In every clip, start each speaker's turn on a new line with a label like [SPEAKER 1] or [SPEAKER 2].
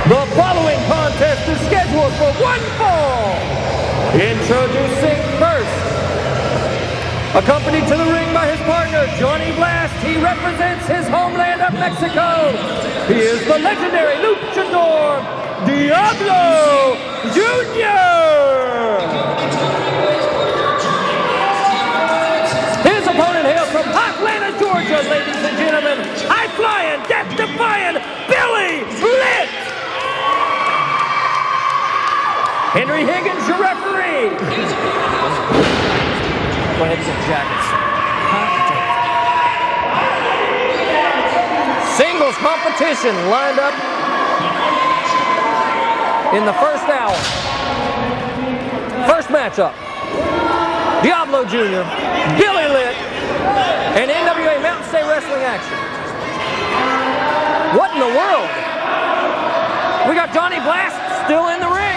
[SPEAKER 1] The following contest is scheduled for one fall. Introducing first, accompanied to the ring by his partner, Johnny Blast, he represents his homeland of Mexico. He is the legendary luchador, Diablo Jr. His opponent hails from Atlanta, Georgia, ladies and gentlemen, high-flying, death-defying Billy Litt. Henry Higgins, your referee. Go ahead and get the jackets. Singles competition lined up in the first hour. First matchup, Diablo Jr., Billy Litt, and NWA Mountain State Wrestling action. What in the world? We got Johnny Blast still in the ring.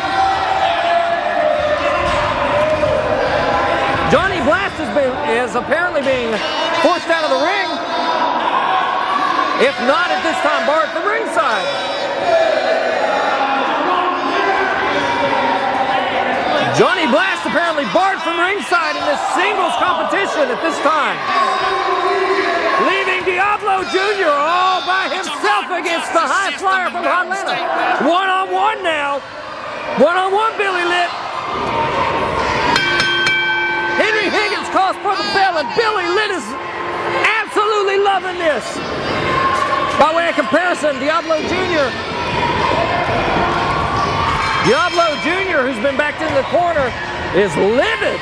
[SPEAKER 1] Johnny Blast is apparently being forced out of the ring. If not, at this time, barred from ringside. Johnny Blast apparently barred from ringside in this singles competition at this time. Leaving Diablo Jr. all by himself against the high flyer from Atlanta. One-on-one now. One-on-one, Billy Litt. Henry Higgins calls for the bell, and Billy Litt is absolutely loving this. By way of comparison, Diablo Jr., who's been backed in the corner, is livid.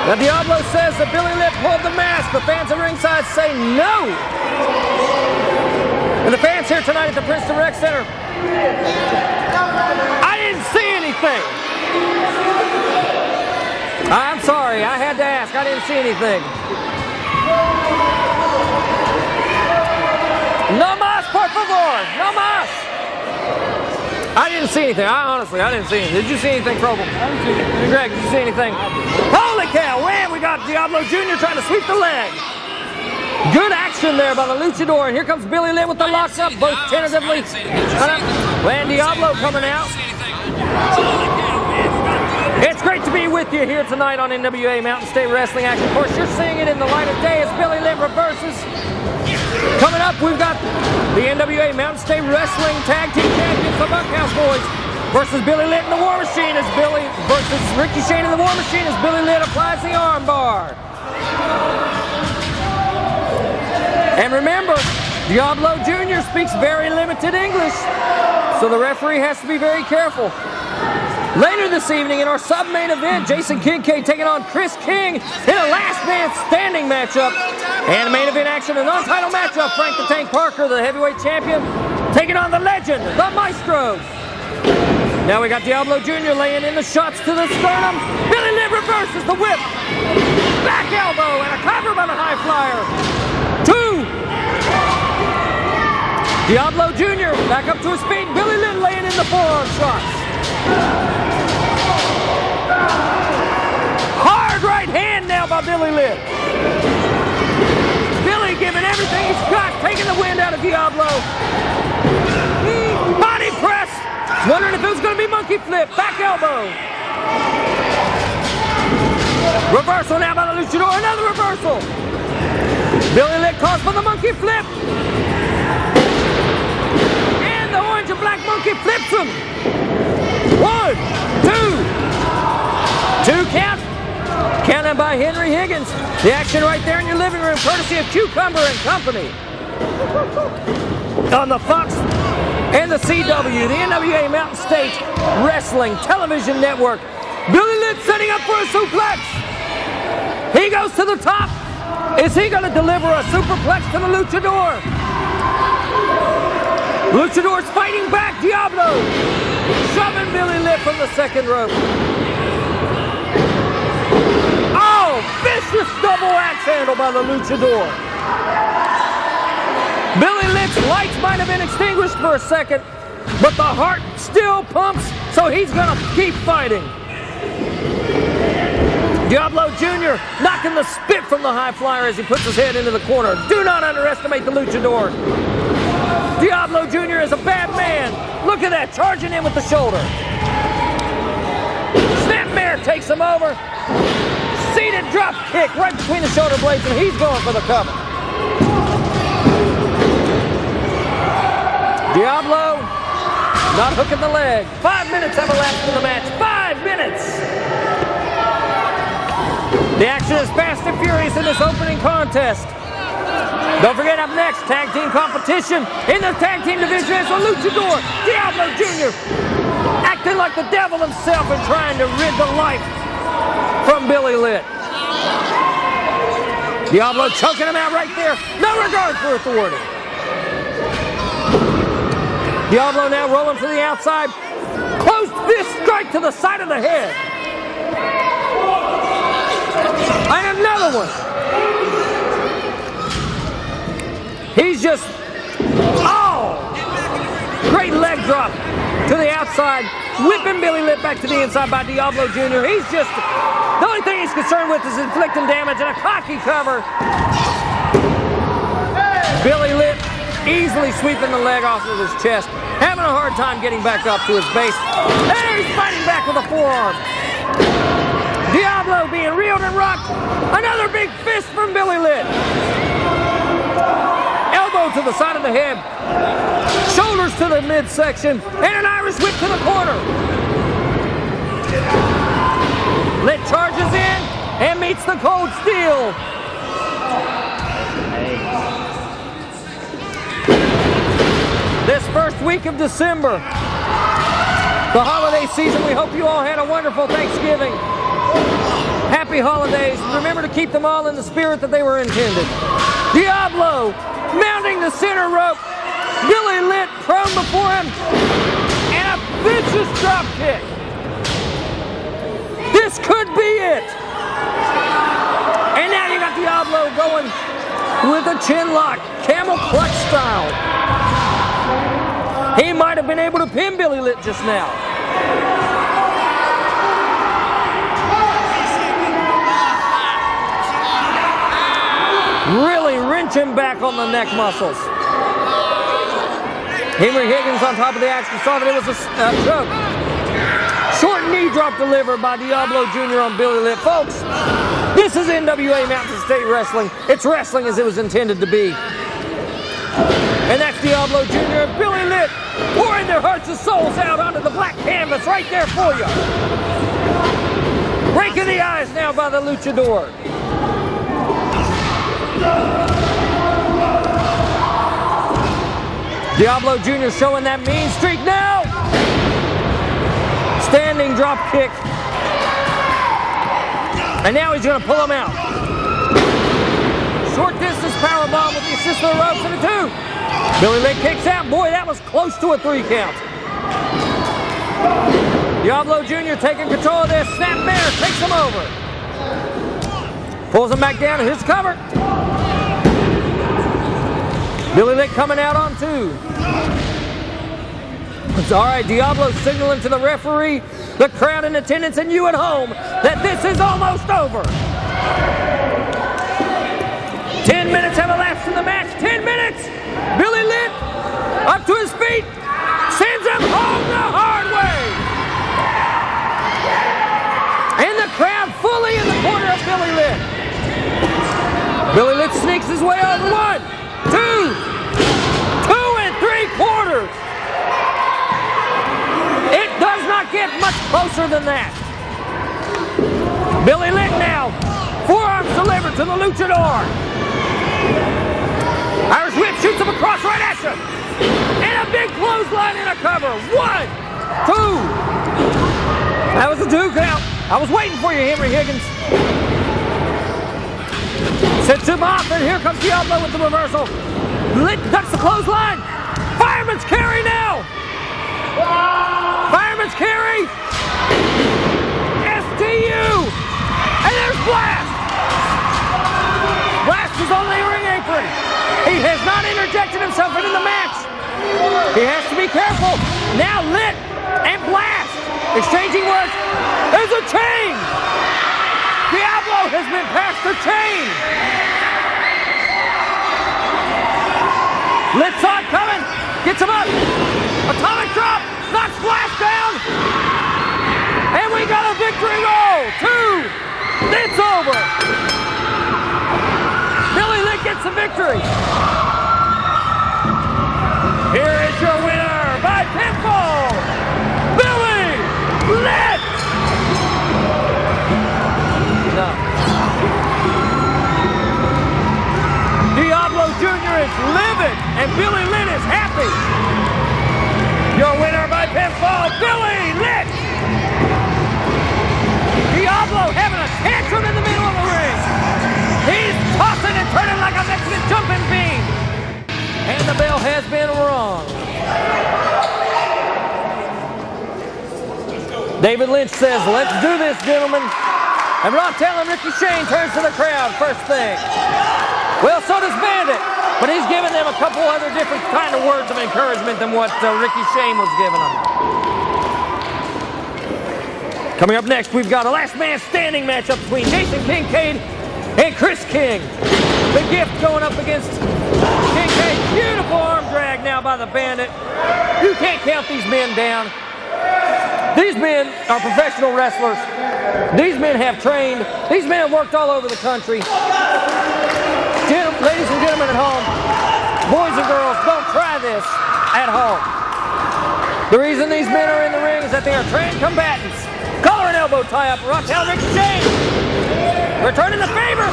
[SPEAKER 1] Now Diablo says that Billy Litt pulled the mask. The fans at ringside say no. And the fans here tonight at the Princeton Rec Center, I didn't see anything. I'm sorry, I had to ask. I didn't see anything. No más, por favor. No más. I didn't see anything. I didn't see anything. Did you see anything, Frobel? I didn't see anything. Greg, did you see anything? Holy cow, man, we got Diablo Jr. trying to sweep the leg. Good action there by the luchador. And here comes Billy Litt with the locks up, both tentatively. And Diablo coming out. It's great to be with you here tonight on NWA Mountain State Wrestling action. Of course, you're seeing it in the light of day as Billy Litt reverses. Coming up, we've got the NWA Mountain State Wrestling Tag Team Champions, the Bunkhouse Boys, versus Billy Litt and the War Machine as versus Ricky Shane and the War Machine as Billy Litt applies the arm bar. And remember, Diablo Jr. speaks very limited English, so the referee has to be very careful. Later this evening in our sub-main event, Jason Kincaid taking on Kris King in a last man standing matchup. And main event action, a non-title matchup, Frank the Tank Parker, the heavyweight champion, taking on the legend, the Maestro. Now we got Diablo Jr. laying in the shots to the sternum. Billy Litt reverses the whip. Back elbow and a cover by the high flyer. 2. Diablo Jr. back up to his feet. Billy Litt laying in the forearm shots. Hard right hand now by Billy Litt. Billy giving everything he's got, taking the wind out of Diablo. Body press. Wondering if it was going to be monkey flip. Back elbow. Reversal now by the luchador. Another reversal. Billy Litt calls for the monkey flip. And the orange and black monkey flips him. 1, 2. 2 count. Counted by Henry Higgins. The action right there in your living room, courtesy of Cucumber and Company. On the Fox and the CW, the NWA Mountain State Wrestling Television Network. Billy Litt setting up for a suplex. He goes to the top. Is he going to deliver a superplex to the luchador? Luchador's fighting back. Diablo shoving Billy Litt from the second rope. Oh, vicious double axe handle by the luchador. Billy Litt's lights might have been extinguished for a second, but the heart still pumps, so he's going to keep fighting. Diablo Jr. knocking the spit from the high flyer as he puts his head into the corner. Do not underestimate the luchador. Diablo Jr. is a bad man. Look at that, charging in with the shoulder. Snapmare takes him over. Seated drop kick right between the shoulder blades, and he's going for the cover. Diablo not hooking the leg. 5 minutes have elapsed in the match. 5 minutes! The action is fast and furious in this opening contest. Don't forget, up next, tag team competition in the tag team division is the luchador, Diablo Jr., acting like the devil himself and trying to rid the life from Billy Litt. Diablo choking him out right there. No regard for authority. Diablo now rolling to the outside. Closed fist strike to the side of the head. And another one. He's just, oh! Great leg drop to the outside. Whipping Billy Litt back to the inside by Diablo Jr. He's just, the only thing he's concerned with is inflicting damage and a cocky cover. Billy Litt easily sweeping the leg off of his chest. Having a hard time getting back up to his base. And he's fighting back with a forearm. Diablo being reeled and rocked. Another big fist from Billy Litt. Elbow to the side of the head. Shoulders to the midsection. And an Irish whip to the corner. Litt charges in and meets the cold steel. This first week of December, the holiday season, we hope you all had a wonderful Thanksgiving. Happy holidays. Remember to keep them all in the spirit that they were intended. Diablo mounting the center rope. Billy Litt prone before him. And a vicious drop kick. This could be it. And now you got Diablo going with a chin lock, camel clutch style. He might have been able to pin Billy Litt just now. Really wrenching back on the neck muscles. Henry Higgins on top of the action saw that it was a choke. Short knee drop delivered by Diablo Jr. on Billy Litt. Folks, this is NWA Mountain State Wrestling. It's wrestling as it was intended to be. And that's Diablo Jr. and Billy Litt pouring their hearts and souls out onto the black canvas right there for you. Breaking the eyes now by the luchador. Diablo Jr. showing that mean streak now. Standing drop kick. And now he's going to pull him out. Short distance powerbomb with the assist of the ropes and a 2. Billy Litt kicks out. Boy, that was close to a 3 count. Diablo Jr. taking control of this. Snapmare takes him over. Pulls him back down to his cover. Billy Litt coming out on 2. It's all right. Diablo signaling to the referee, the crowd in attendance, and you at home that this is almost over. 10 minutes have elapsed in the match. 10 minutes. Billy Litt up to his feet. Sends him home the hard way. And the crowd fully in the corner of Billy Litt. Billy Litt sneaks his way over. 1, 2, 2 3/4. It does not get much closer than that. Billy Litt now. Forearms delivered to the luchador. Irish whip shoots him across right at you. And a big clothesline and a cover. 1, 2. That was a 2 count. I was waiting for you, Henry Higgins. Sets him off, and here comes Diablo with the reversal. Litt ducks the clothesline. Fireman's carry now. Fireman's carry. STU. And there's Blast. Blast is on the ring apron. He has not interjected himself into the match. He has to be careful. Now Litt and Blast exchanging words. There's a chain. Diablo has been past the chain. Litzon coming. Gets him up. Atomic drop. Knocks Flash down. And we got a victory roll. 2. It's over. Billy Litt gets the victory. Here is your winner by pinfall, Billy Litt. No. Diablo Jr. is livid and Billy Litt is happy. Your winner by pinfall, Billy Litt. Diablo having a tantrum in the middle of the ring. He's tossing and turning like a Mexican jumping bean. And the bell has been rung. David Lynch says, let's do this, gentlemen. And Rontel and Ricky Shane turns to the crowd first thing. Well, so does Bandit. But he's giving them a couple other different kind of words of encouragement than what Ricky Shane was giving them. Coming up next, we've got a last man standing matchup between Jason Kincaid and Kris King. The Gift going up against Kincaid. Beautiful arm drag now by the Bandit. You can't count these men down. These men are professional wrestlers. These men have trained. These men have worked all over the country. Ladies and gentlemen at home, boys and girls, don't try this at home. The reason these men are in the ring is that they are trained combatants. Collar and elbow tie-up, Rontel Ricky Shane. Returning the favor.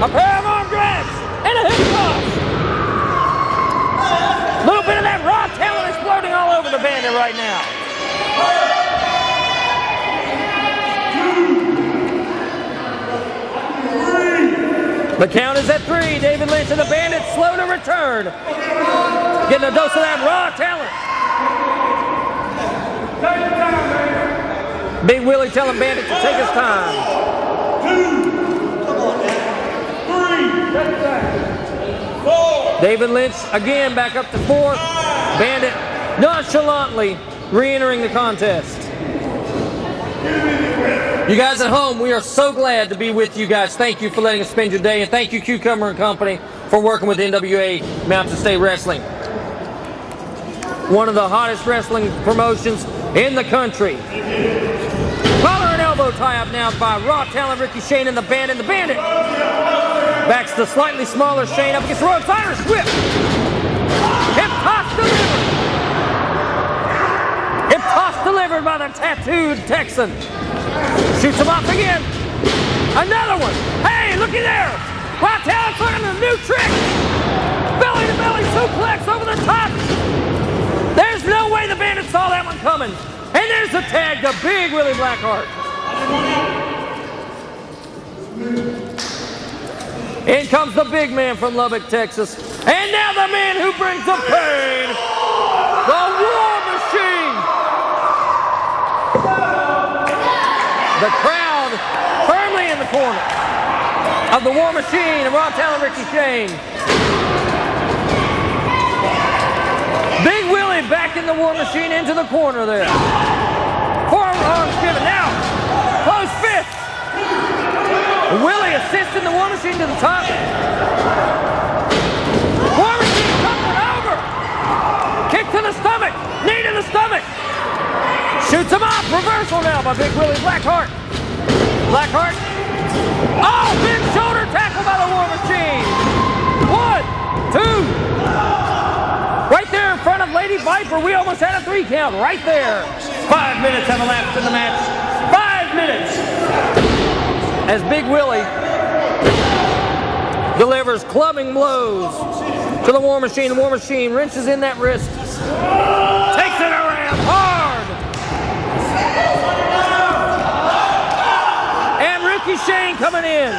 [SPEAKER 1] A pair of arm drags and a hip toss. A little bit of that raw talent exploding all over the Bandit right now. The count is at 3. David Lynch and the Bandit slow to return. Getting a dose of that raw talent. Big Willie telling Bandit to take his time. 2, 3, 4. David Lynch again back up to 4. Bandit nonchalantly re-entering the contest. You guys at home, we are so glad to be with you guys. Thank you for letting us spend your day, and thank you Cucumber and Company for working with NWA Mountain State Wrestling. One of the hottest wrestling promotions in the country. Collar and elbow tie-up now by Raw Talent Ricky Shane and the Bandit. The Bandit backs the slightly smaller Shane up against the ropes. Irish whip. Hip toss delivered. Hip toss delivered by the tattooed Texan. Shoots him off again. Another one. Hey, looky there. Raw Talent's learning a new trick. Belly to belly suplex over the top. There's no way the Bandit saw that one coming. And there's the tag to Big Willie Blackheart. In comes the big man from Lubbock, Texas. And now the man who brings the pain. The War Machine. The crowd firmly in the corner of the War Machine and Raw Talent Ricky Shane. Big Willie back in the War Machine into the corner there. Forearms given now. Close fist. Willie assisting the War Machine to the top. War Machine coming over. Kick to the stomach. Knee to the stomach. Shoots him off. Reversal now by Big Willie Blackheart. Blackheart. Oh, big shoulder tackle by the War Machine. 1, 2. Right there in front of Lady Viper. We almost had a 3 count right there. 5 minutes have elapsed in the match. 5 minutes. As Big Willie delivers clubbing blows to the War Machine. The War Machine wrenches in that wrist. Takes it around hard. And Ricky Shane coming in.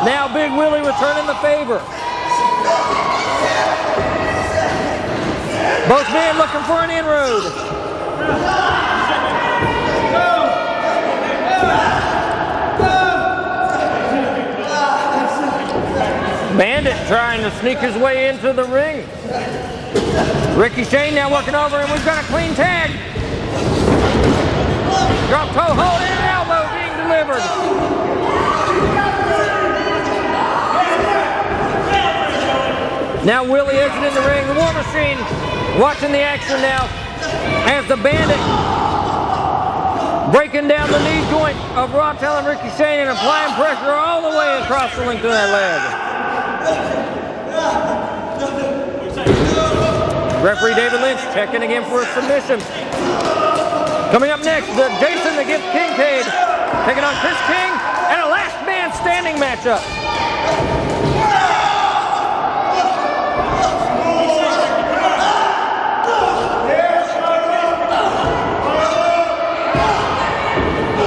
[SPEAKER 1] Now Big Willie returning the favor. Both men looking for an inroad. Bandit trying to sneak his way into the ring. Ricky Shane now working over, and we've got a clean tag. Drop toe hold and an elbow being delivered. Now Willie exiting the ring. The War Machine watching the action now as the Bandit breaking down the knee joint of Rawtel and Ricky Shane and applying pressure all the way across the length of that leg. Referee David Lynch checking again for a submission. Coming up next, Jason the Gift Kincaid taking on Kris King and a last man standing matchup.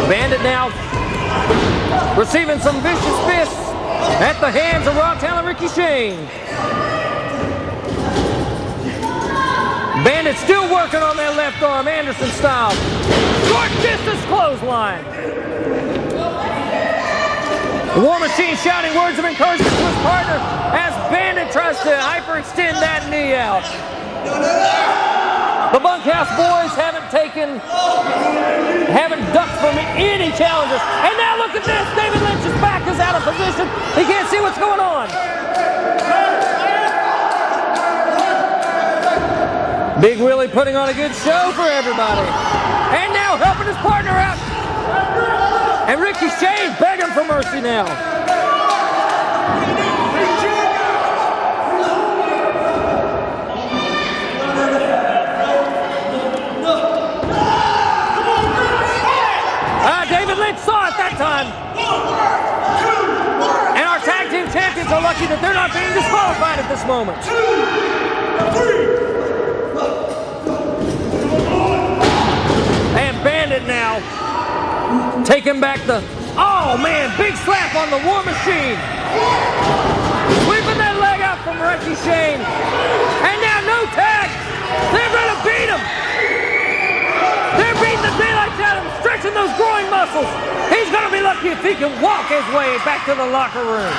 [SPEAKER 1] Bandit now receiving some vicious fists at the hands of Rawtel and Ricky Shane. Bandit still working on that left arm, Anderson style. Short distance clothesline. The War Machine shouting words of encouragement to his partner as Bandit tries to hyperextend that knee out. The Bunkhouse boys haven't ducked from any challenges. And now look at this, David Lynch's back is out of position. He can't see what's going on. Big Willie putting on a good show for everybody. And now helping his partner out. And Ricky Shane begging for mercy now. David Lynch saw it that time. And our tag team champions are lucky that they're not being disqualified at this moment. And Bandit now taking back the, oh man, big slap on the War Machine. Sweeping that leg out from Ricky Shane. And now no tag. They're going to beat him. They're beating the daylights out of him, stretching those groin muscles. He's going to be lucky if he can walk his way back to the locker room.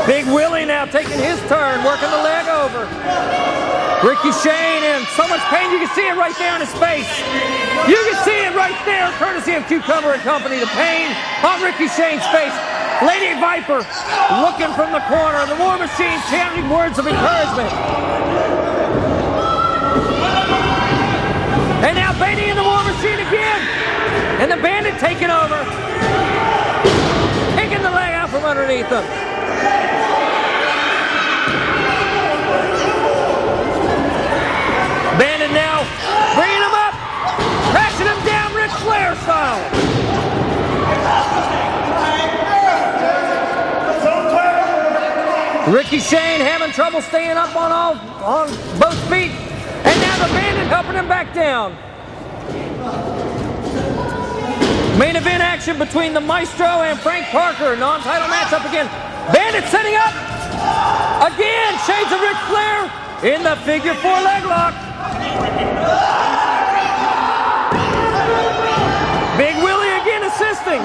[SPEAKER 1] Big Willie now taking his turn, working the leg over. Ricky Shane in so much pain, you can see it right there on his face. You can see it right there, courtesy of Cucumber and Company, the pain on Ricky Shane's face. Lady Viper looking from the corner, the War Machine chanting words of encouragement. And now Beatty in the War Machine again. And the Bandit taking over. Taking the leg out from underneath him. Bandit now bringing him up. Crashing him down Ric Flair style. Ricky Shane having trouble staying up on both feet. And now the Bandit helping him back down. Main event action between the Maestro and Frank Parker. Non-title matchup again. Bandit setting up. Again, shades of Ric Flair in the figure 4 leg lock. Big Willie again assisting.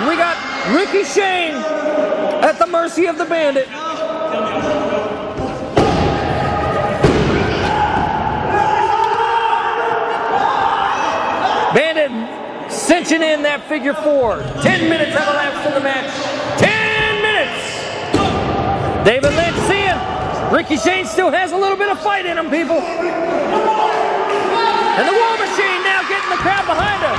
[SPEAKER 1] We got Ricky Shane at the mercy of the Bandit. Bandit cinching in that figure 4. 10 minutes have elapsed in the match. 10 minutes! David Lynch seeing Ricky Shane still has a little bit of fight in him, people. And the War Machine now getting the crowd behind him.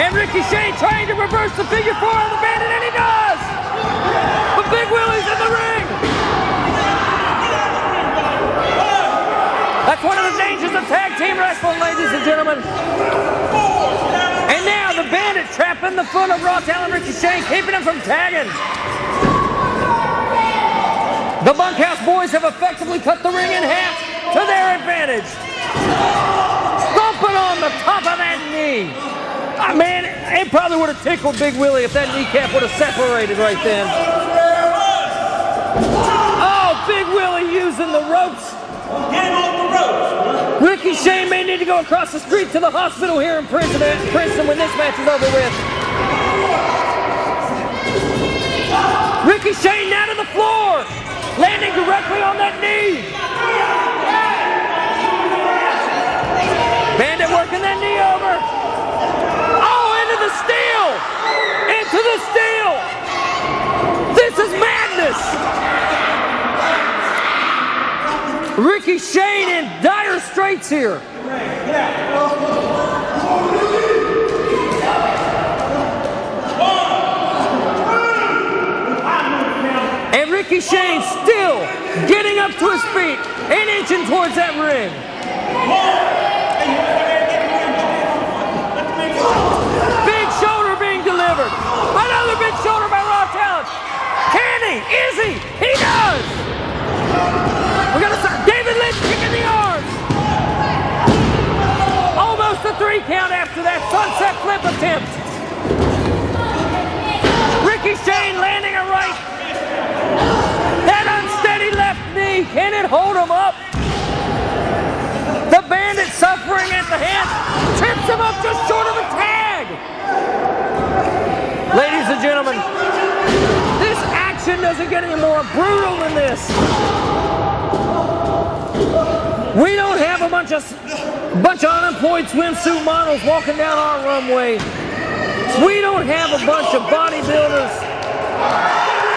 [SPEAKER 1] And Ricky Shane trying to reverse the figure 4 on the Bandit, and he does! But Big Willie's in the ring! That's one of the dangers of tag team wrestling, ladies and gentlemen. And now the Bandit trapping the foot of Rawtel and Ricky Shane, keeping him from tagging. The Bunkhouse boys have effectively cut the ring in half to their advantage. Stomping on the top of that knee. Man, It probably would have tickled Big Willie if that kneecap would have separated right then. Oh, Big Willie using the ropes.
[SPEAKER 2] Get him off the ropes.
[SPEAKER 1] Ricky Shane may need to go across the street to the hospital here in Princeton when this match is over with. Ricky Shane down to the floor, landing directly on that knee. Bandit working that knee over. Oh, into the steel! Into the steel! This is madness! Ricky Shane in dire straits here. And Ricky Shane still getting up to his feet and inching towards that ring. Big shoulder being delivered. Another big shoulder by Raw Talent. Can he? Is he? He does! We're gonna start. David Lynch kicking the arms. Almost a 3 count after that sunset flip attempt. Ricky Shane landing a right. That unsteady left knee, can it hold him up? The Bandit suffering at the hands, trips him up just short of a tag. Ladies and gentlemen, this action doesn't get any more brutal than this. We don't have a bunch of unemployed swimsuit models walking down our runway. We don't have a bunch of bodybuilders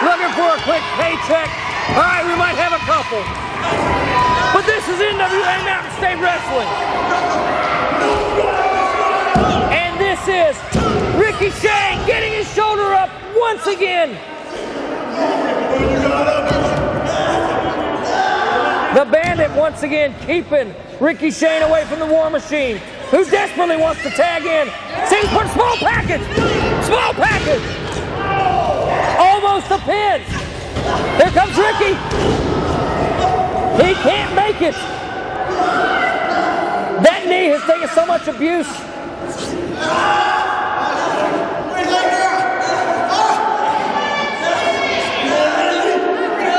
[SPEAKER 1] looking for a quick paycheck. All right, we might have a couple. But this is NWA Mountain State Wrestling. And this is Ricky Shane getting his shoulder up once again. The Bandit once again keeping Ricky Shane away from the War Machine, who desperately wants to tag in. Seems for small package. Small package. Almost a pin. Here comes Ricky. He can't make it. That knee has taken so much abuse.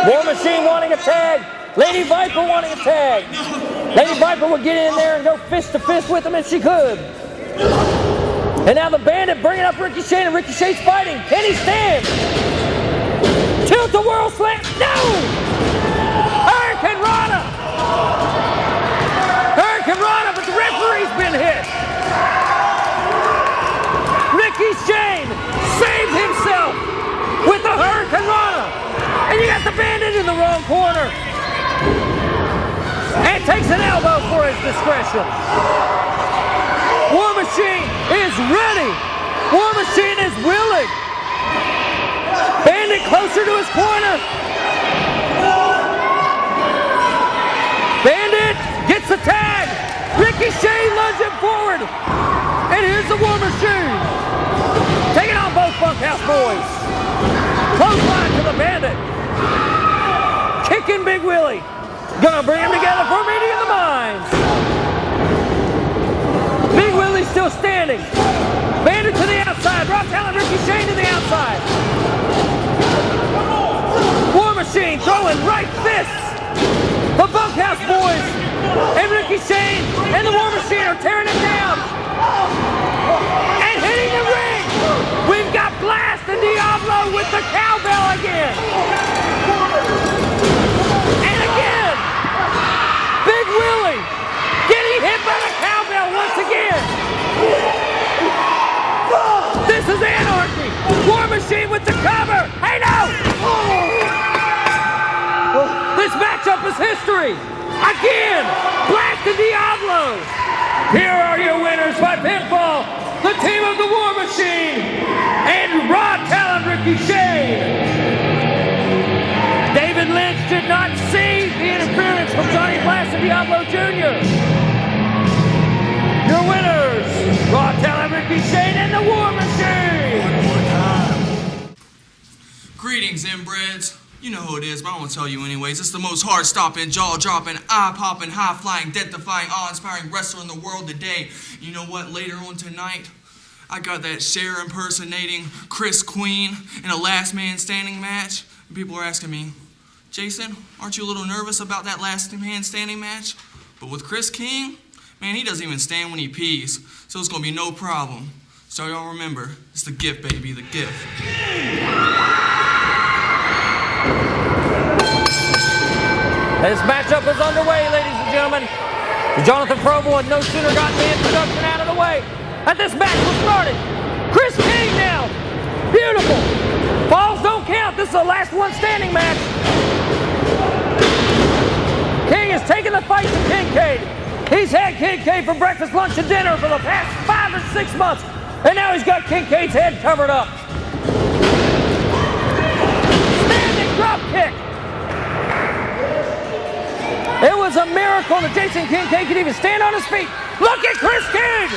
[SPEAKER 1] War Machine wanting a tag. Lady Viper wanting a tag. Lady Viper would get in there and go fist to fist with him if she could. And now the Bandit bringing up Ricky Shane, and Ricky Shane's fighting. Can he stand? Tilt the World Slam. No! Hurricane Rana! Hurricane Rana, but the referee's been hit. Ricky Shane saved himself with the Hurricane Rana. And you got the Bandit in the wrong corner. And takes an elbow for his discretion. War Machine is ready. War Machine is willing. Bandit closer to his corner. Bandit gets the tag. Ricky Shane lunging forward. And here's the War Machine. Taking on both Bunkhouse boys. Close line to the Bandit. Kicking Big Willie. Gonna bring them together for a meeting of the minds. Big Willie's still standing. Bandit to the outside. Raw Talent Ricky Shane to the outside. War Machine throwing right fists. The Bunkhouse boys and Ricky Shane and the War Machine are tearing it down. And hitting the ring. We've got Blast and Diablo with the cowbell again. And again. Big Willie getting hit by the cowbell once again. This is anarchy. War Machine with the cover. Hey, no! This matchup is history. Again, Blast and Diablo. Here are your winners by pinfall. The team of the War Machine and Raw Talent Ricky Shane. David Lynch did not see the interference from Johnny Blast and Diablo Jr. Your winners, Raw Talent Ricky Shane and the War Machine.
[SPEAKER 3] Greetings, inbreds. You know who it is, but I won't tell you anyways. It's the most heart-stopping, jaw-dropping, eye-popping, high-flying, death-defying, awe-inspiring wrestler in the world today. You know what? Later on tonight, I got that Cher impersonating Kris Queen in a last man standing match. And people are asking me, Jason, aren't you a little nervous about that last man standing match? But with Kris King, man, he doesn't even stand when he pees, so it's gonna be no problem. So y'all remember, it's the gift, baby, the gift.
[SPEAKER 1] This matchup is underway, ladies and gentlemen. Jonathan Froble had no sooner gotten the introduction out of the way and this match was started. Kris King now. Beautiful. Falls don't count. This is the last one standing match. King is taking the fight to Kincaid. He's had Kincaid for breakfast, lunch, and dinner for the past 5 or 6 months. And now he's got Kincaid's head covered up. Standing drop kick. It was a miracle that Jason Kincaid could even stand on his feet. Look at Kris King!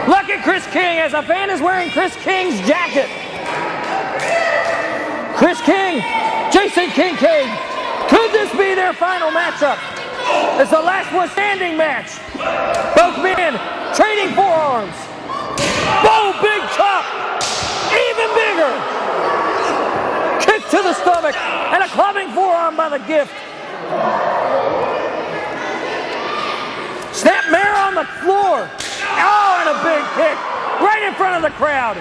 [SPEAKER 1] Look at Kris King as a fan is wearing Kris King's jacket. Kris King, Jason Kincaid. Could this be their final matchup? It's the last one standing match. Both men trading forearms. Boom, big chop. Even bigger. Kick to the stomach and a clubbing forearm by the gift. Snapmare on the floor. Oh, and a big kick right in front of the crowd.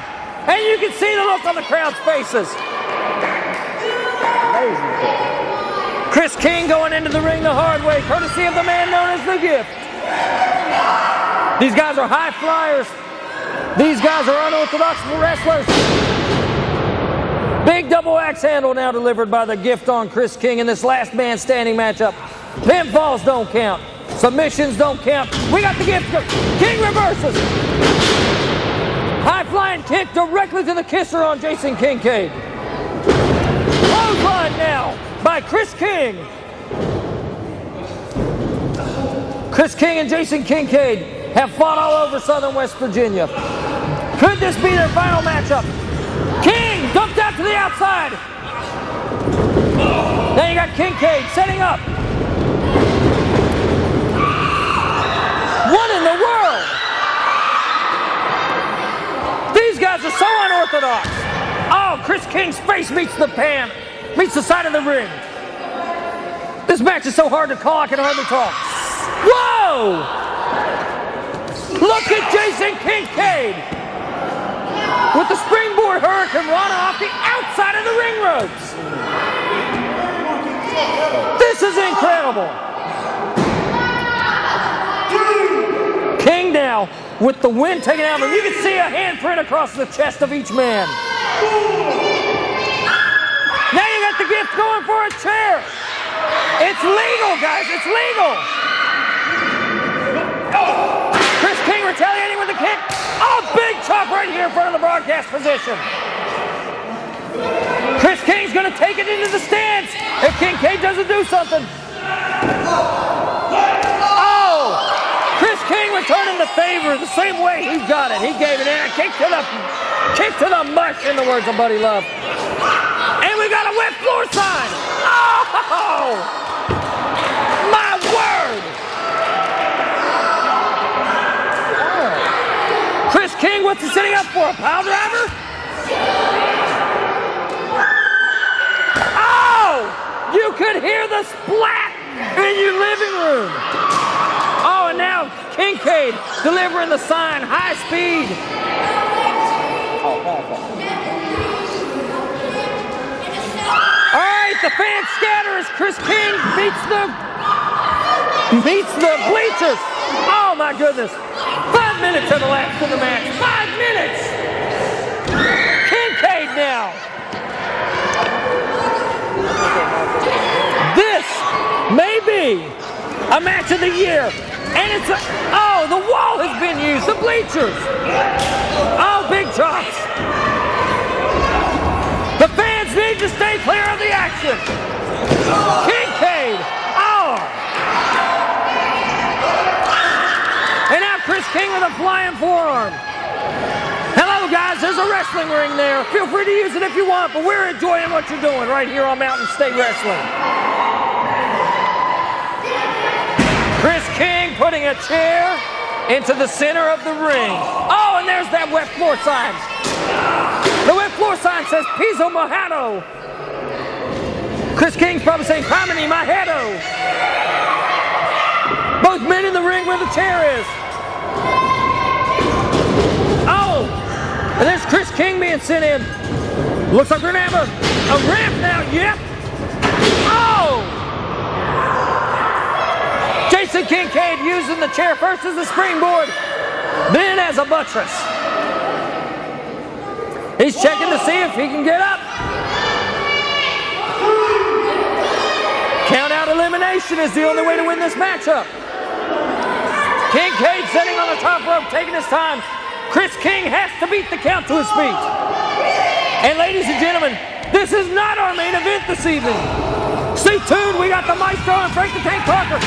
[SPEAKER 1] And you can see the look on the crowd's faces. Kris King going into the ring the hard way, courtesy of the man known as the gift. These guys are high flyers. These guys are unorthodox wrestlers. Big double axe handle now delivered by the gift on Kris King in this last man standing matchup. Pinfalls don't count. Submissions don't count. We got the gift. King reverses. High flying kick directly to the kisser on Jason Kincaid. Clothesline now by Kris King. Kris King and Jason Kincaid have fought all over Southern West Virginia. Could this be their final matchup? King dumped out to the outside. Now you got Kincaid setting up. What in the world? These guys are so unorthodox. Oh, Kris King's face meets the pan, meets the side of the ring. This match is so hard to call, I can hardly talk. Whoa! Look at Jason Kincaid with the springboard hurricane rana off the outside of the ring ropes. This is incredible. King now with the wind taken out of him. You can see a handprint across the chest of each man. Now you got the gift going for a chair. It's legal, guys. It's legal. Kris King retaliating with a kick. Oh, big chop right here in front of the broadcast position. Kris King's going to take it into the stands if Kincaid doesn't do something. Oh! Kris King returning the favor the same way he got it. He gave it in. A kick to the mush, in the words of Buddy Love. And we got a wet floor sign. Oh! My word! Kris King, what's he setting up for? A pile driver? Oh! You could hear the splat in your living room. Oh, and now Kincaid delivering the sign, high speed. All right, the fans scatter as Kris King beats the bleachers. Oh my goodness. 5 minutes have elapsed in the match. 5 minutes. Kincaid now. This may be a match of the year. And it's oh, the wall has been used. The bleachers. Oh, big chops. The fans need to stay clear of the action. Kincaid. Oh. And now Kris King with a flying forearm. Hello, guys. There's a wrestling ring there. Feel free to use it if you want, but we're enjoying what you're doing right here on Mountain State Wrestling. Kris King putting a chair into the center of the ring. Oh, and there's that wet floor sign. The wet floor sign says Piso Mojado. Kris King's probably saying, Pamini Mojado. Both men in the ring where the chair is. Oh, and there's Kris King being sent in. Looks like we're going to have a ramp now. Yep. Oh! Jason Kincaid using the chair first as a springboard, then as a buttress. He's checking to see if he can get up. Count out elimination is the only way to win this matchup. Kincaid sitting on the top rope, taking his time. Kris King has to beat the count to his feet. And ladies and gentlemen, this is not our main event this evening. Stay tuned, we got the Maestro and Frank the Tank Parker.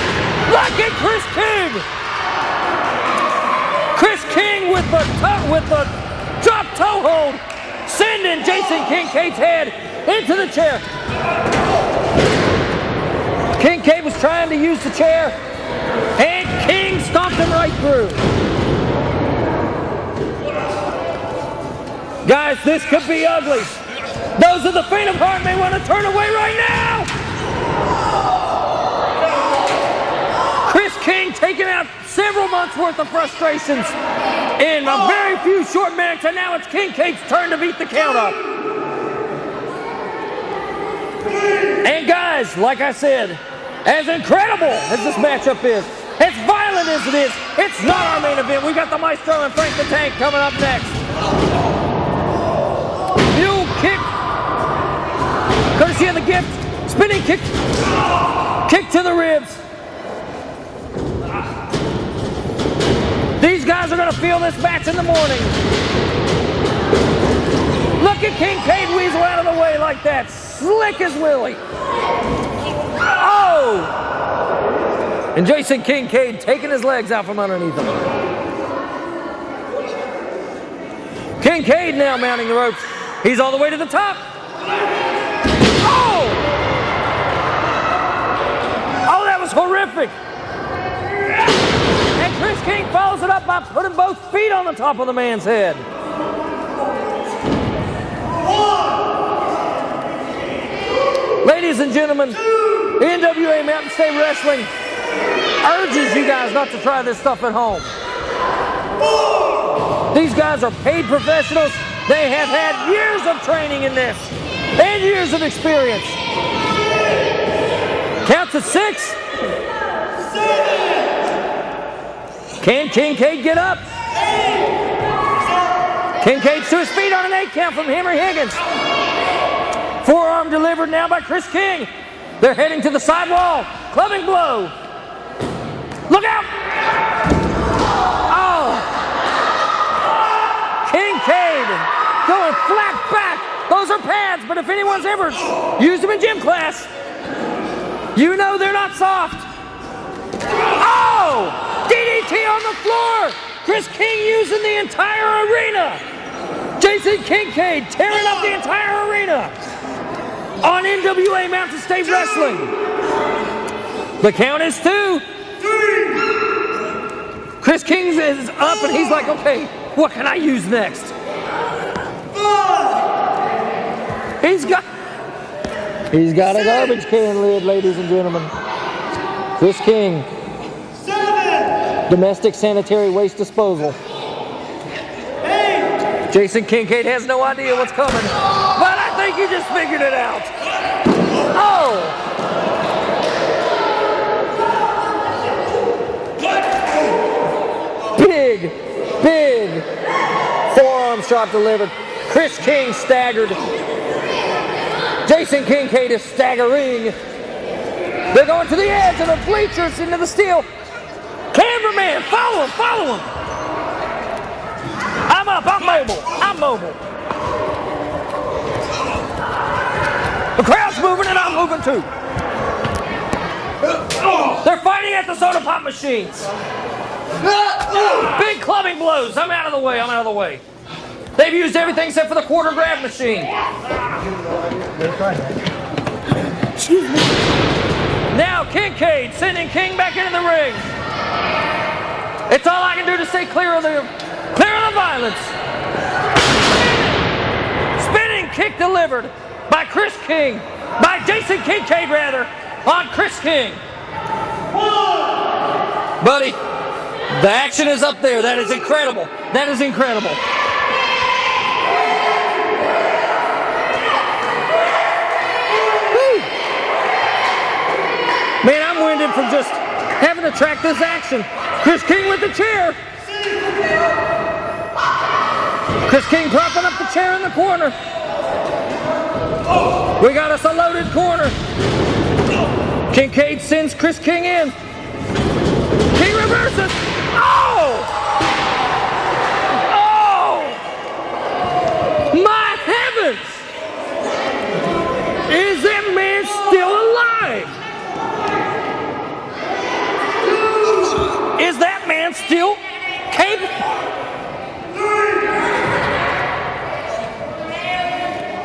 [SPEAKER 1] Look at Kris King! Kris King with the drop toe hold, sending Jason Kincaid's head into the chair. Kincaid was trying to use the chair, and King stomped him right through. Guys, this could be ugly. Those of the faint of heart may want to turn away right now. Kris King taking out several months worth of frustrations in a very few short minutes, and now it's Kincaid's turn to beat the count up. And guys, like I said, as incredible as this matchup is, as violent as it is, it's not our main event. We got the Maestro and Frank the Tank coming up next. Mule kick, courtesy of the gift, spinning kick, kick to the ribs. These guys are going to feel this match in the morning. Look at Kincaid weasel out of the way like that, slick as Willie. Oh! And Jason Kincaid taking his legs out from underneath him. Kincaid now mounting the ropes. He's all the way to the top. Oh! Oh, that was horrific. And Kris King follows it up by putting both feet on the top of the man's head. Ladies and gentlemen, the NWA Mountain State Wrestling urges you guys not to try this stuff at home. These guys are paid professionals. They have had years of training in this and years of experience. Count to 6. Can Kincaid get up? Kincaid's to his feet on an 8 count from Henry Higgins. Forearm delivered now by Kris King. They're heading to the sidewall. Clubbing blow. Look out! Oh! Kincaid going flat back. Those are pads, but if anyone's ever used them in gym class, you know they're not soft. Oh! DDT on the floor! Kris King using the entire arena. Jason Kincaid tearing up the entire arena on NWA Mountain State Wrestling. The count is 2.
[SPEAKER 2] 3.
[SPEAKER 1] Kris King is up and he's like, okay, what can I use next?
[SPEAKER 2] 5.
[SPEAKER 1] He's got a garbage can lid, ladies and gentlemen. Kris King.
[SPEAKER 2] 7.
[SPEAKER 1] Domestic sanitary waste disposal.
[SPEAKER 2] 8.
[SPEAKER 1] Jason Kincaid has no idea what's coming, but I think he just figured it out. Oh! Big forearm shot delivered. Kris King staggered. Jason Kincaid is staggering. They're going to the edge of the bleachers into the steel. Cameraman, follow him. I'm up, I'm mobile. The crowd's moving and I'm moving too. They're fighting at the soda pop machines. Big clubbing blows. I'm out of the way. They've used everything except for the quarter grab machine. Excuse me. Now Kincaid sending King back into the ring. It's all I can do to stay clear of the violence. Spinning kick delivered by Kris King, by Jason Kincaid rather, on Kris King. Buddy, the action is up there. That is incredible. That is incredible. Woo. Man, I'm winded from just having to track this action. Kris King with the chair. Kris King propping up the chair in the corner. We got us a loaded corner. Kincaid sends Kris King in. King reverses. Oh! Oh! My heavens! Is that man still alive? Is that man still capable?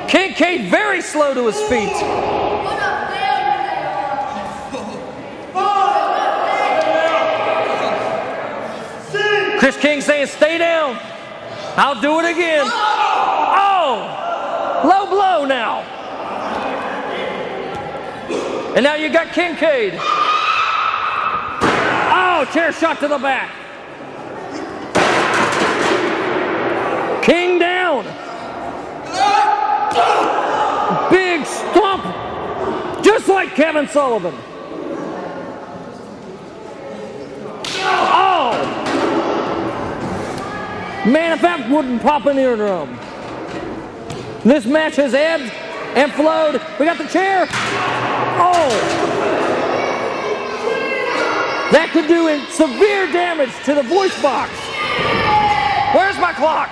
[SPEAKER 1] Kincaid very slow to his feet. Kris King saying, stay down. I'll do it again. Oh! Low blow now. And now you got Kincaid. Oh, chair shot to the back. King down. Big stomp. Just like Kevin Sullivan. Oh! Man, if that wouldn't pop an eardrum. This match has ebbed and flowed. We got the chair. Oh! That could do severe damage to the voice box. Where's my clock?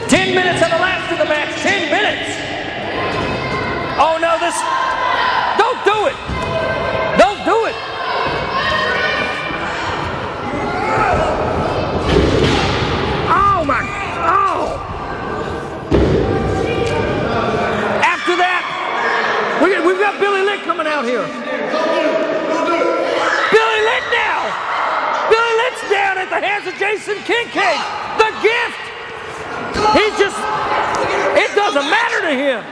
[SPEAKER 1] 10 minutes have elapsed in the match. 10 minutes. Oh no, this. Don't do it. Don't do it. Oh my. Oh. After that, we've got Billy Lick coming out here. Billy Lick now. Billy Lick's down at the hands of Jason Kincaid. The gift. He's just, it doesn't matter to him.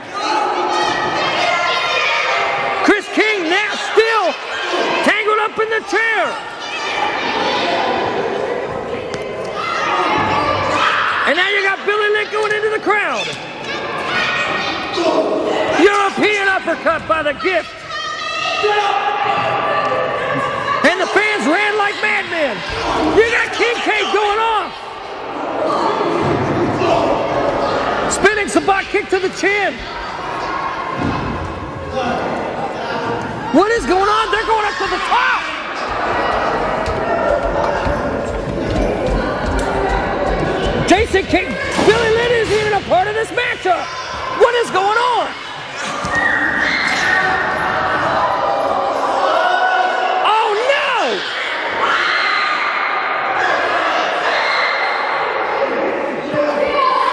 [SPEAKER 1] Kris King now still tangled up in the chair. And now you got Billy Lick going into the crowd. European uppercut by the gift. And the fans ran like madmen. You got Kincaid going off. Spinning sabot kick to the chin. What is going on? They're going up to the top. Jason King, Billy Lick isn't even a part of this matchup. What is going on? Oh no!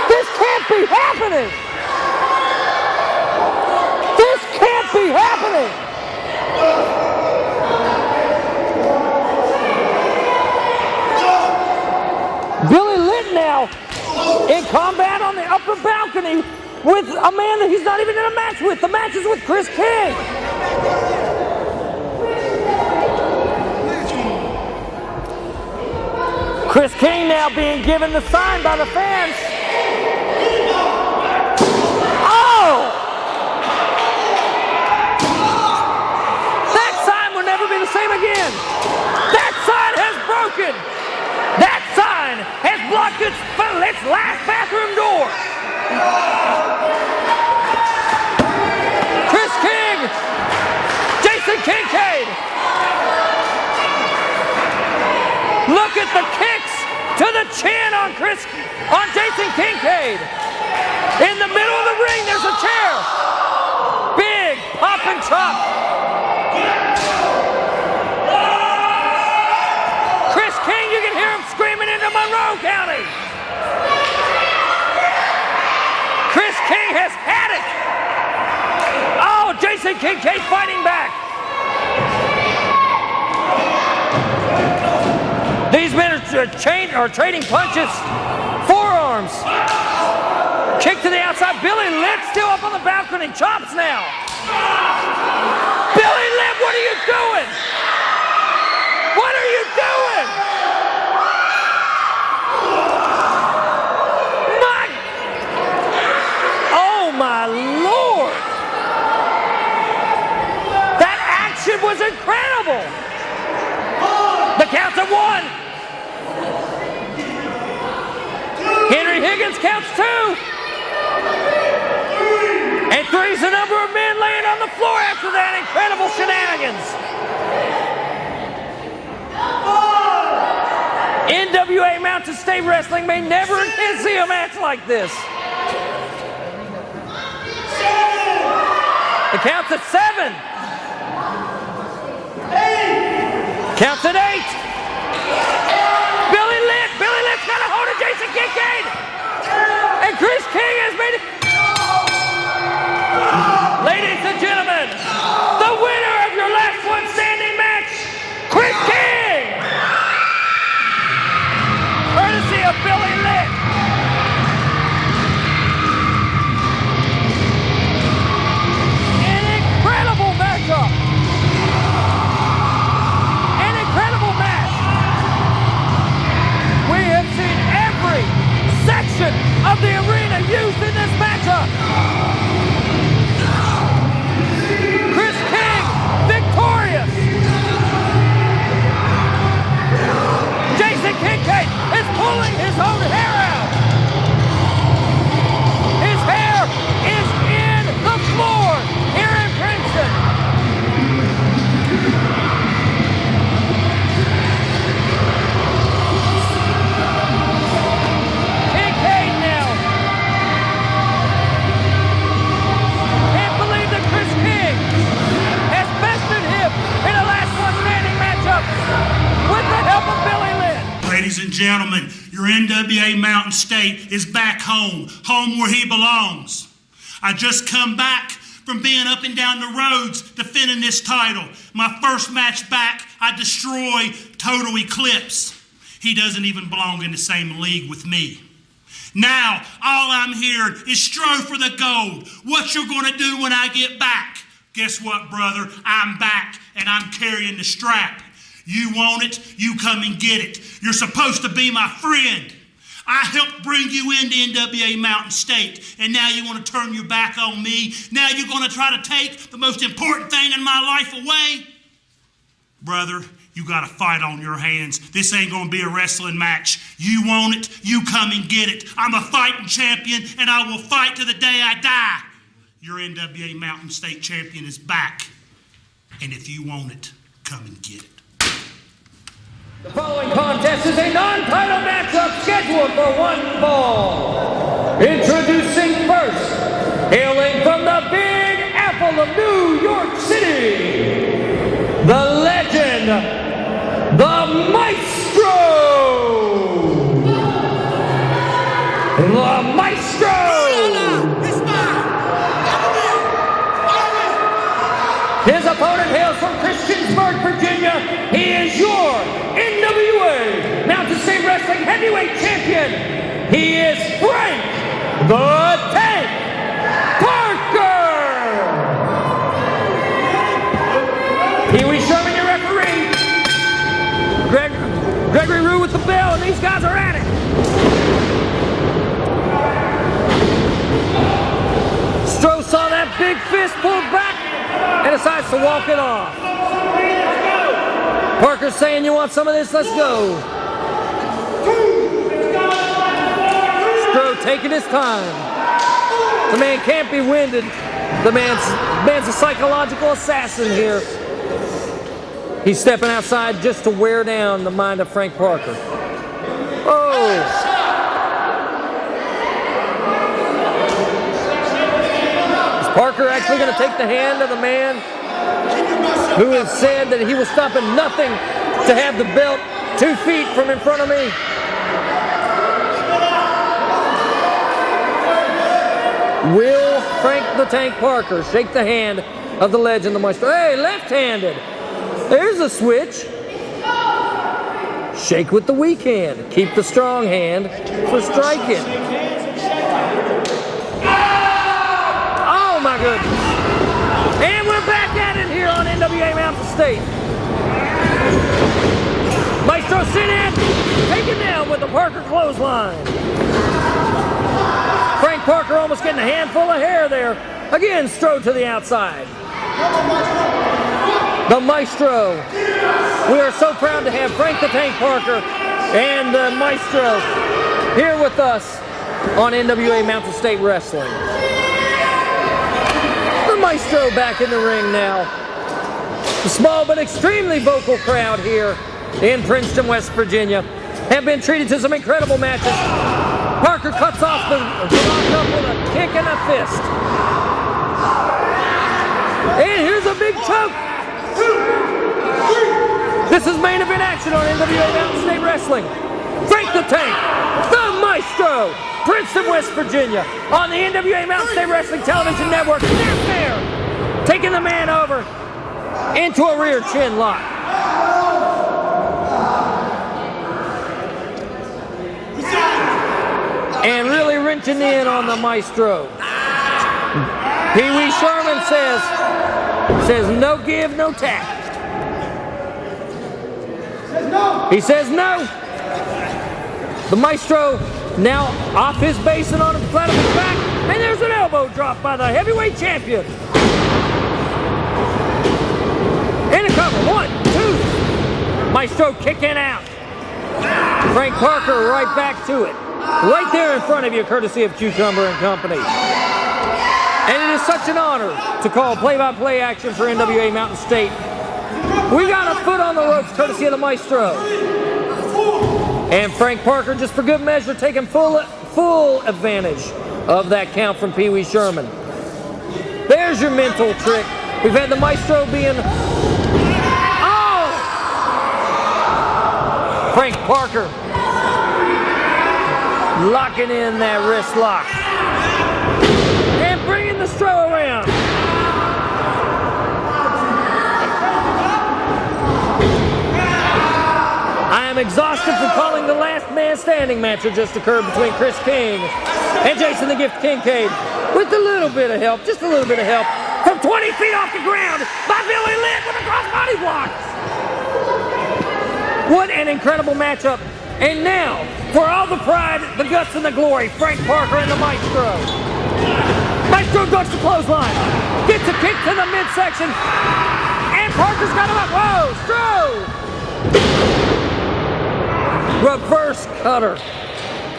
[SPEAKER 1] This can't be happening! This can't be happening! Billy Lick now in combat on the upper balcony with a man that he's not even in a match with. The match is with Kris King. Kris King now being given the sign by the fans. Oh! That sign will never be the same again. That sign has broken. That sign has blocked its last bathroom door. Kris King, Jason Kincaid. Look at the kicks to the chin on Jason Kincaid. In the middle of the ring, there's a chair. Big pop and chop. Kris King, you can hear him screaming into Monroe County. Kris King has had it. Oh, Jason Kincaid fighting back. trading punches. Forearms. Kick to the outside. Billy Litt still up on the balcony. Chops now. Billy Litt, what are you doing? What are you doing? Oh my Lord. That action was incredible. The count's at 1. Henry Higgins counts 2. And 3's the number of men laying on the floor after that incredible shenanigans. NWA Mountain State Wrestling may never again see a match like this. The count's at 7. Counts at 8. Billy Litt's got a hold of Jason Kincaid. And Kris King has made it. Ladies and gentlemen, the winner of your last one standing match, Kris King. Courtesy of Billy Litt. An incredible matchup. An incredible match. We have seen every section of the arena used in this matchup. Kris King, victorious. Jason Kincaid is pulling his own hair out. His hair is in the floor here in Princeton. Kincaid now. Can't believe that Kris King has bested him in a last one standing matchup with the help of Billy Litt.
[SPEAKER 2] Ladies and gentlemen, your NWA Mountain State is back home where he belongs. I just come back from being up and down the roads defending this title. My first match back, I destroy Total Eclipse. He doesn't even belong in the same league with me. Now, all I'm hearing is strove for the gold. What you're going to do when I get back? Guess what, brother? I'm back, and I'm carrying the strap. You want it, you come and get it. You're supposed to be my friend. I helped bring you into NWA Mountain State, and now you want to turn your back on me? Now you're going to try to take the most important thing in my life away? Brother, you got a fight on your hands. This ain't going to be a wrestling match. You want it, you come and get it. I'm a fighting champion, and I will fight to the day I die. Your NWA Mountain State champion is back, and if you want it, come and get it.
[SPEAKER 1] The following contest is a non-title matchup scheduled for 1 fall. Introducing first, hailing from the Big Apple of New York City, the legend, the Maestro! The Maestro! His opponent hails from Christiansburg, Virginia. He is your NWA Mountain State Wrestling Heavyweight Champion. He is Frank the Tank Parker. Pee Wee Sherman, your referee. Gregory Rue with the bell, and these guys are at it. Stroh saw that big fist pulled back and decides to walk it off. Parker's saying, you want some of this? Let's go. Stroh taking his time. The man can't be winded. The man's a psychological assassin here. He's stepping outside just to wear down the mind of Frank Parker. Oh! Is Parker actually going to take the hand of the man who has said that he will stop at nothing to have the belt 2 feet from in front of me? Will Frank the Tank Parker shake the hand of the legend, the Maestro? Hey, left-handed. There's a switch. Shake with the weak hand. Keep the strong hand for striking. Oh my goodness. And we're back at it here on NWA Mountain State. Maestro sit in, taken down with the Parker clothesline. Frank Parker almost getting a handful of hair there. Again, strode to the outside. The Maestro. We are so proud to have Frank the Tank Parker and the Maestro here with us on NWA Mountain State Wrestling. The Maestro back in the ring now. The small but extremely vocal crowd here in Princeton, West Virginia have been treated to some incredible matches. Parker cuts off the lock up with a kick and a fist. And here's a big choke. This is main event action on NWA Mountain State Wrestling. Frank the Tank, the Maestro, Princeton, West Virginia, on the NWA Mountain State Wrestling Television Network. They're there, taking the man over into a rear chin lock. And really wrenching in on the Maestro. Pee Wee Sherman says no give, no tap. He says no. The Maestro now off his base and on the flat of his back. And there's an elbow drop by the heavyweight champion. And a cover. 1, 2. Maestro kicking out. Frank Parker right back to it. Right there in front of you, courtesy of Cucumber and Company. And it is such an honor to call play-by-play action for NWA Mountain State. We got a foot on the ropes, courtesy of the Maestro. And Frank Parker, just for good measure, taking full advantage of that count from Pee Wee Sherman. There's your mental trick. We've had the Maestro being... Oh! Frank Parker locking in that wrist lock. And bringing the Stro around. I am exhausted from calling the last man standing match that just occurred between Kris King and Jason the Gift Kincaid. With a little bit of help, just a little bit of help, from 20 feet off the ground by Billy Litt with a crossbody block. What an incredible matchup. And now, for all the pride, the guts, and the glory, Frank Parker and the Maestro. Maestro ducks the clothesline, gets a kick to the midsection, and Parker's got him up. Whoa, Stro! Reverse cutter.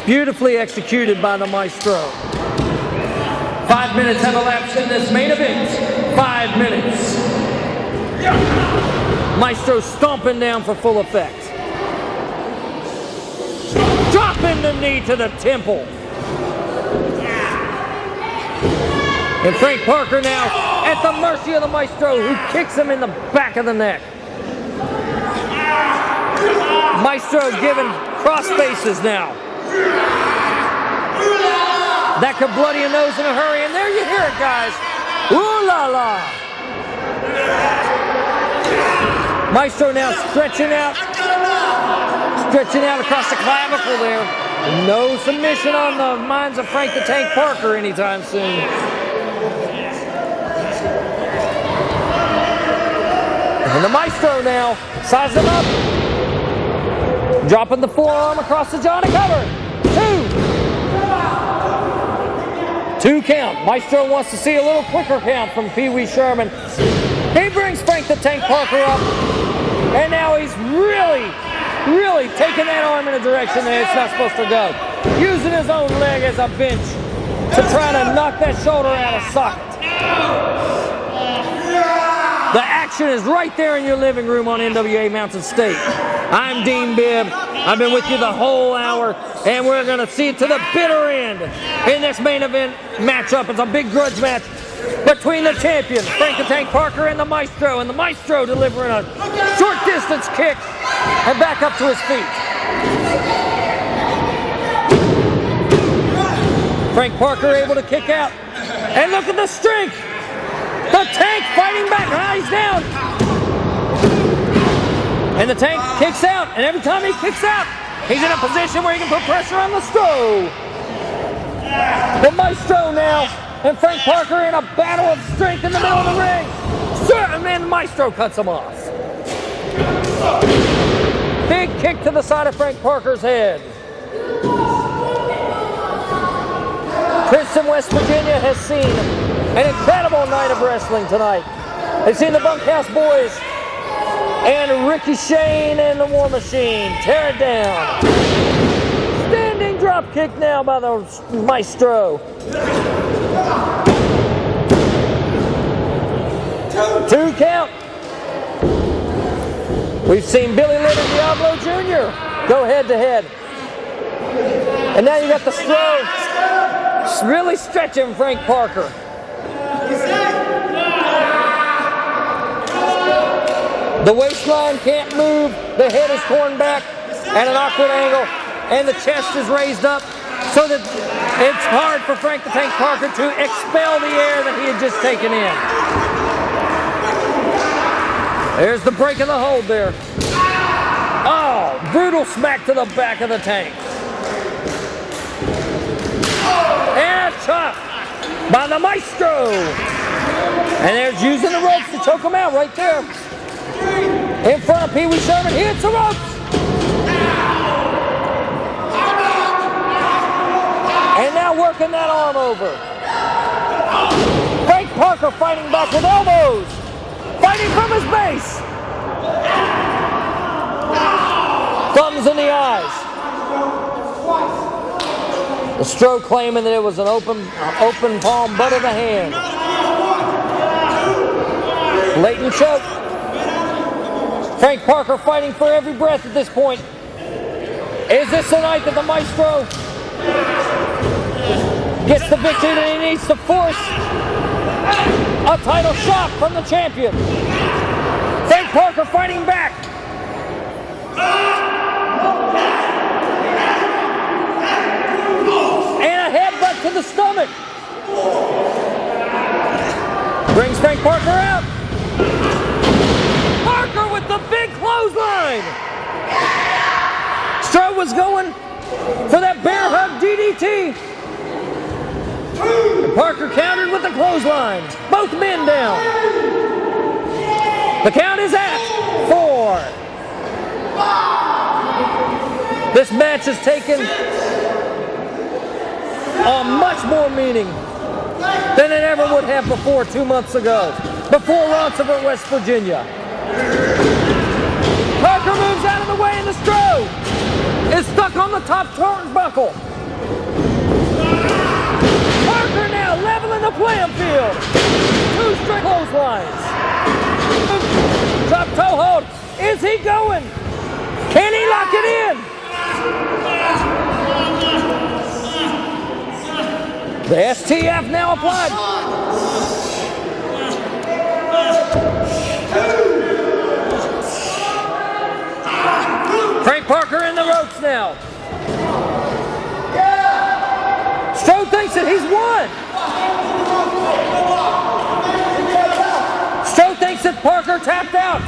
[SPEAKER 1] Beautifully executed by the Maestro. 5 minutes have elapsed in this main event. 5 minutes. Maestro stomping down for full effect. Dropping the knee to the temple. And Frank Parker now at the mercy of the Maestro, who kicks him in the back of the neck. Maestro giving cross faces now. That could bloody a nose in a hurry, and there you hear it, guys. Ooh la la. Maestro now stretching out across the clavicle there. No submission on the minds of Frank the Tank Parker anytime soon. And the Maestro now sizes him up. Dropping the forearm across the jaw to cover. 2 count. Maestro wants to see a little quicker count from Pee Wee Sherman. He brings Frank the Tank Parker up. And now he's really taking that arm in a direction that it's not supposed to go. Using his own leg as a bench to try to knock that shoulder out of socket. The action is right there in your living room on NWA Mountain State. I'm Dean Bibb. I've been with you the whole hour, and we're going to see it to the bitter end in this main event matchup. It's a big grudge match between the champion, Frank the Tank Parker, and the Maestro delivering a short distance kick and back up to his feet. Frank Parker able to kick out. And look at the strength. The Tank fighting back. He's down. And And the Tank kicks out, and every time he kicks out, he's in a position where he can put pressure on the Stro. The Maestro now, and Frank Parker in a battle of strength in the middle of the ring. And then the Maestro cuts him off. Big kick to the side of Frank Parker's head. Kris in West Virginia has seen an incredible night of wrestling tonight. They've seen the Bunkhouse Boys and Ricky Shane and the War Machine tear it down. Standing drop kick now by the Maestro. 2 count. We've seen Billy Lynn and Diablo Jr. go head to head. And now you got the Stro really stretching Frank Parker. The waistline can't move, the head is torn back at an awkward angle, and the chest is raised up so that it's hard for Frank the Tank Parker to expel the air that he had just taken in. There's the break of the hold there. Oh, brutal smack to the back of the Tank. And a chop by the Maestro. And there's using the ropes to choke him out right there. In front of Pee Wee Sherman, he hits the ropes. And now working that arm over. Frank Parker fighting back with elbows. Fighting from his base. Thumbs in the eyes. The Stro claiming that it was an open palm butt of the hand. Blatant choke. Frank Parker fighting for every breath at this point. Is this the night that the Maestro gets the victory that he needs to force a title shot from the champion? Frank Parker fighting back. And a headbutt to the stomach. Brings Frank Parker out. Parker with the big clothesline. Stro was going for that bear hug DDT. And Parker countered with the clothesline. Both men down. The count is at 4. This match has taken on much more meaning than it ever would have before 2 months ago, before Ronceverte, West Virginia. Parker moves out of the way and the Stro is stuck on the top turnbuckle. Parker now leveling the playing field. 2 straight clotheslines. Drop toe hold. Is he going? Can he lock it in? The STF now applied. Frank Parker in the ropes now. Stro thinks that he's won. Stro thinks that Parker tapped out.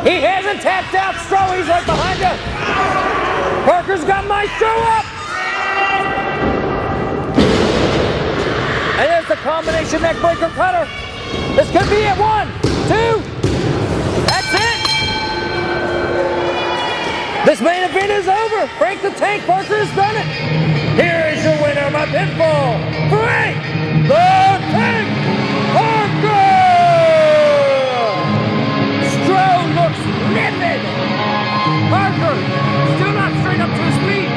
[SPEAKER 1] He hasn't tapped out. Stro, he's right behind you. Parker's got Maestro up. And there's the combination neck breaker cutter. This could be it. 1, 2. That's it. This main event is over. Frank the Tank Parker has done it. Here is your winner by pinfall, Frank the Tank Parker. Stro looks livid. Parker still not straight up to his feet.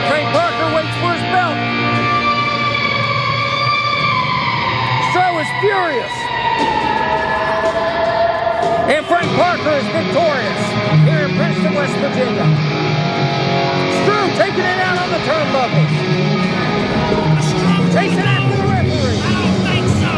[SPEAKER 1] Frank Parker waits for his belt. Stro is furious. And Frank Parker is victorious here in Princeton, West Virginia. Stro taking it out on the turnbuckles. Chasing after the referee.
[SPEAKER 2] I don't think so.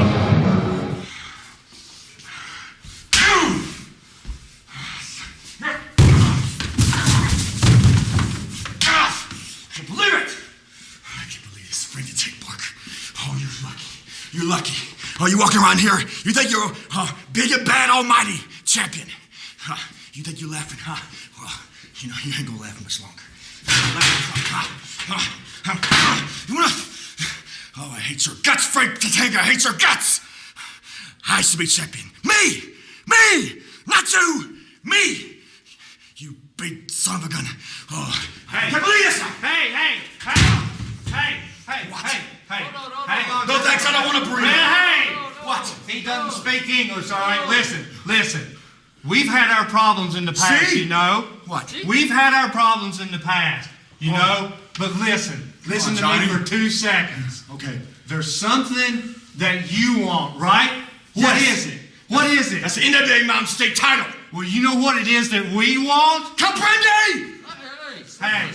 [SPEAKER 2] I can't believe it. I can't believe this. Frank the Tank Parker. Oh, you're lucky. You're lucky.
[SPEAKER 4] Oh, you walking around here, you think you're big and bad almighty champion. You think you're laughing, huh? Well, you know, you ain't gonna laugh much longer. Oh, I hate your guts, Frank Tatanga. I hate your guts. I should be champion. Me! Not you! Me! You big son of a gun. Oh,
[SPEAKER 2] Hey!
[SPEAKER 4] can't believe this!
[SPEAKER 2] Hang on.
[SPEAKER 4] No thanks, I don't want to breathe.
[SPEAKER 2] Hey!
[SPEAKER 4] What?
[SPEAKER 5] He doesn't speak English, all right? Listen. We've had our problems in the past,
[SPEAKER 4] See?
[SPEAKER 5] you know?
[SPEAKER 4] What?
[SPEAKER 5] We've had our problems in the past, you know? But listen
[SPEAKER 4] on,
[SPEAKER 5] to
[SPEAKER 4] Johnny.
[SPEAKER 5] me for 2 seconds.
[SPEAKER 4] Okay.
[SPEAKER 5] There's something that you want, right? What
[SPEAKER 4] Yes.
[SPEAKER 5] is it? What is it?
[SPEAKER 4] That's the NWA Mountain State title.
[SPEAKER 5] Well, you know what it is that we want?
[SPEAKER 4] Comprende?
[SPEAKER 5] Hey,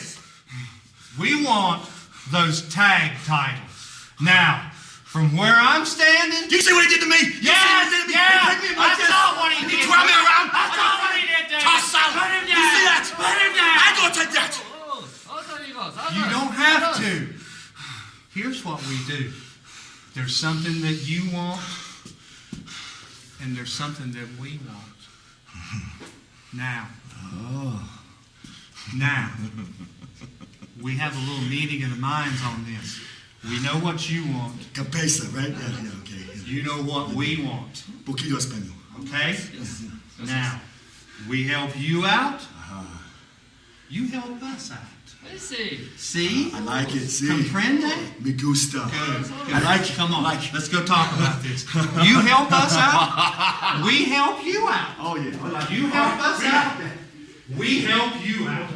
[SPEAKER 5] we want those tag titles. Now, from where I'm standing...
[SPEAKER 4] You see what he did to me?
[SPEAKER 5] Yeah.
[SPEAKER 4] He picked me up like this. He twirled me around. Toss out. You see that? I'm gonna take that.
[SPEAKER 5] You don't have to. Here's what we do. There's something that you want, and there's something that we want. Now, we have a little meeting of the minds on this. We know what you want.
[SPEAKER 4] Capesa, right? Yeah, okay.
[SPEAKER 5] You know what we want.
[SPEAKER 4] Poquito español.
[SPEAKER 5] Okay? Now, we help you out. You help us out. See?
[SPEAKER 4] I like it. See?
[SPEAKER 5] Comprende?
[SPEAKER 4] Me gusta.
[SPEAKER 5] Good.
[SPEAKER 4] I like it.
[SPEAKER 5] Come on,
[SPEAKER 4] I like it.
[SPEAKER 5] let's go talk about this. You help us out. We help you out.
[SPEAKER 4] Oh, yeah. I like it.
[SPEAKER 5] You help us out. We help you out.